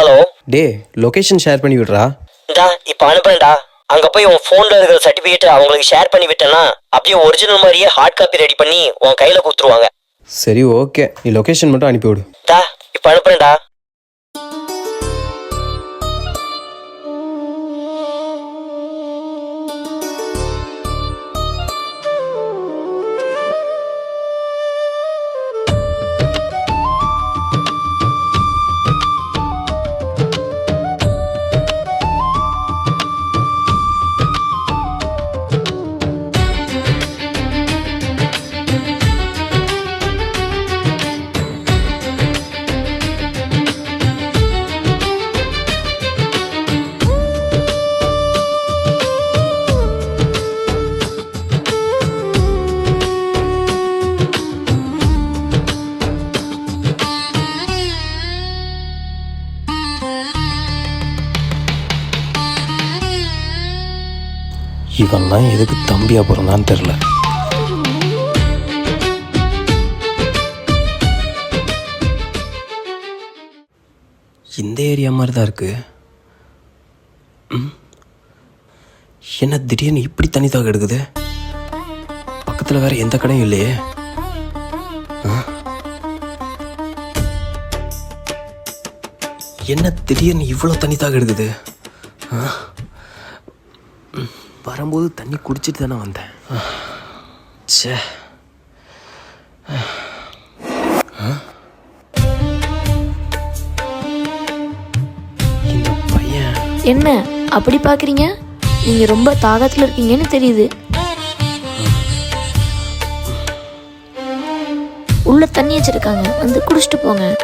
Hello டே location share பண்ணி விடுறா. டா இப்போ அனுப்புறேன்டா. அங்க போய் உன் போன்ல இருக்கிற சர்டிபிகேட் அவங்களுக்கு ஷேர் பண்ணி விட்டேன்னா அப்படியே ஒரிஜினல் மாதிரியே ஹார்ட் காப்பி ரெடி பண்ணி உன் கையில கொடுத்துருவாங்க. சரி ஓகே, நீ லொகேஷன் மட்டும் அனுப்பிவிடு. டா இப்போ அனுப்புறேன்டா. இவன்லாம் எதுக்கு தம்பியா போகிறான்னு தெரில. இந்த ஏரியா மாதிரி தான் இருக்கு. என்ன திடீர்னு இப்படி தண்ணி தாக எடுக்குது? பக்கத்தில் வேற எந்த கடையும் இல்லையே. என்ன திடீர்னு இவ்வளோ தண்ணி தாக எடுக்குது? வரும்போது தண்ணி குடிச்சிட்டு தானே வந்தேன். சே, இந்த பையன் என்ன அப்படி பார்க்குறீங்க? நீங்கள் ரொம்ப தாகத்தில் இருக்கீங்கன்னு தெரியுது. உள்ள தண்ணி வச்சிருக்காங்க, வந்து குடிச்சிட்டு போங்க.